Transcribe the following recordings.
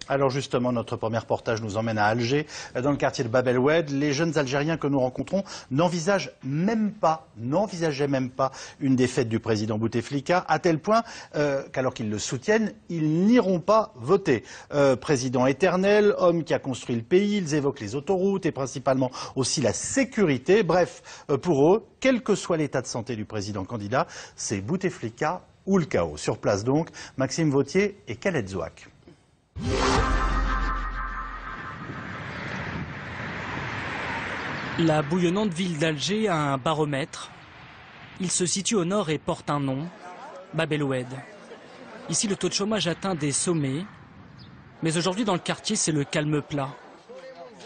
Alors justement, notre premier reportage nous emmène à Alger, dans le quartier de Bab El Oued. Les jeunes Algériens que nous rencontrons n'envisageaient même pas une défaite du président Bouteflika, à tel point qu'alors qu'ils le soutiennent, ils n'iront pas voter. Président éternel, homme qui a construit le pays, ils évoquent les autoroutes et principalement aussi la sécurité. Bref, pour eux, quel que soit l'état de santé du président candidat, c'est Bouteflika ou le chaos. Sur place donc, Maxime Vautier et Khaled Zouak. La bouillonnante ville d'Alger a un baromètre. Il se situe au nord et porte un nom, Bab El Oued. Ici, le taux de chômage atteint des sommets. Mais aujourd'hui, dans le quartier, c'est le calme plat.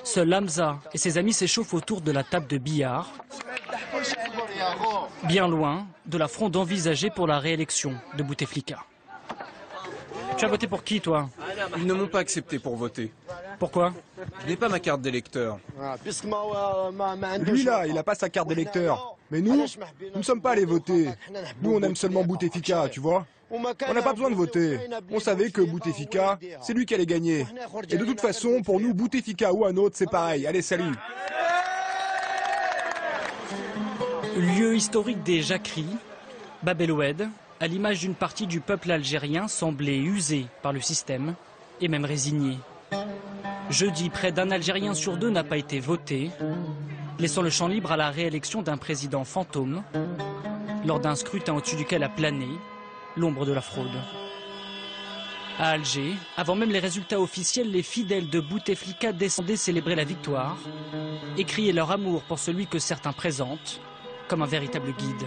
Seul Hamza et ses amis s'échauffent autour de la table de billard, bien loin de la fronde envisagée pour la réélection de Bouteflika. Tu as voté pour qui, toi? Ils ne m'ont pas accepté pour voter. Pourquoi? Je n'ai pas ma carte d'électeur. Lui là, il n'a pas sa carte d'électeur. Mais nous ne sommes pas allés voter. Nous, on aime seulement Bouteflika, tu vois. On n'a pas besoin de voter. On savait que Bouteflika, c'est lui qui allait gagner. Et de toute façon, pour nous, Bouteflika ou un autre, c'est pareil. Allez, salut. Lieu historique des jacqueries, Bab El Oued, à l'image d'une partie du peuple algérien, semblait usé par le système et même résigné. Jeudi, près d'un Algérien sur deux n'a pas été voté, laissant le champ libre à la réélection d'un président fantôme, lors d'un scrutin au-dessus duquel a plané l'ombre de la fraude. À Alger, avant même les résultats officiels, les fidèles de Bouteflika descendaient célébrer la victoire et criaient leur amour pour celui que certains présentent comme un véritable guide.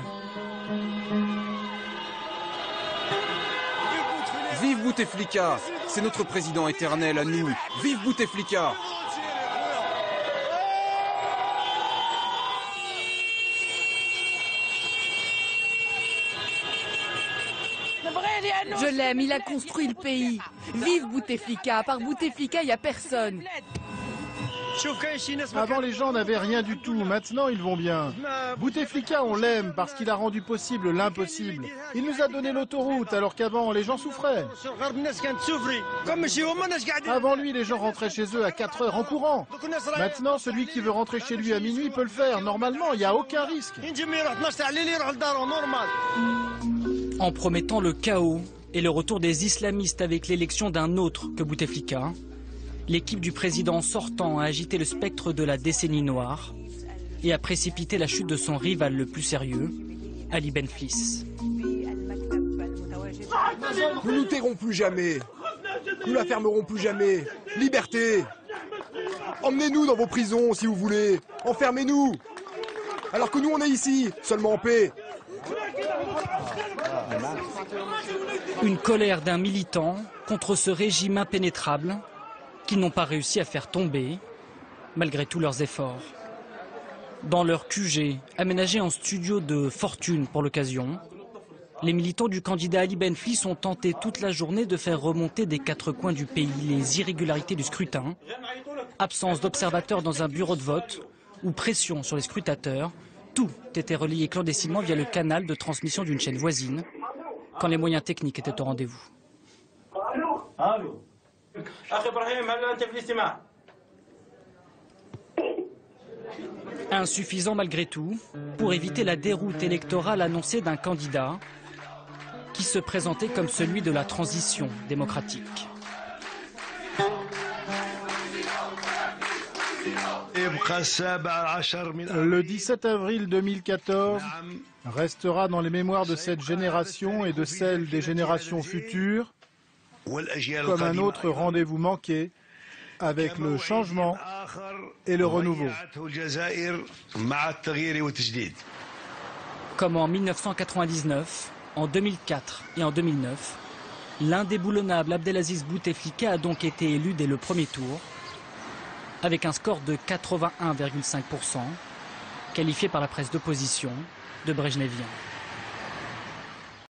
Vive Bouteflika! C'est notre président éternel à nous. Vive Bouteflika! Je l'aime, il a construit le pays. Vive Bouteflika, par Bouteflika, il n'y a personne. Avant, les gens n'avaient rien du tout, maintenant ils vont bien. Bouteflika, on l'aime parce qu'il a rendu possible l'impossible. Il nous a donné l'autoroute alors qu'avant, les gens souffraient. Avant lui, les gens rentraient chez eux à 4 heures en courant. Maintenant, celui qui veut rentrer chez lui à minuit peut le faire. Normalement, il n'y a aucun risque. En promettant le chaos et le retour des islamistes avec l'élection d'un autre que Bouteflika, l'équipe du président sortant a agité le spectre de la décennie noire et a précipité la chute de son rival le plus sérieux, Ali Benflis. Nous ne nous tairons plus jamais. Nous la fermerons plus jamais. Liberté. Emmenez-nous dans vos prisons si vous voulez. Enfermez-nous. Alors que nous on est ici, seulement en paix. Une colère d'un militant contre ce régime impénétrable qu'ils n'ont pas réussi à faire tomber, malgré tous leurs efforts. Dans leur QG, aménagé en studio de fortune pour l'occasion, les militants du candidat Ali Benflis ont tenté toute la journée de faire remonter des quatre coins du pays les irrégularités du scrutin, absence d'observateurs dans un bureau de vote ou pression sur les scrutateurs. Tout était relayé clandestinement via le canal de transmission d'une chaîne voisine, quand les moyens techniques étaient au rendez-vous. Insuffisant malgré tout pour éviter la déroute électorale annoncée d'un candidat qui se présentait comme celui de la transition démocratique. Le 17 avril 2014 restera dans les mémoires de cette génération et de celle des générations futures comme un autre rendez-vous manqué avec le changement et le renouveau. Comme en 1999, en 2004 et en 2009, l'indéboulonnable Abdelaziz Bouteflika a donc été élu dès le premier tour, avec un score de 81,5%, qualifié par la presse d'opposition de brejnevien.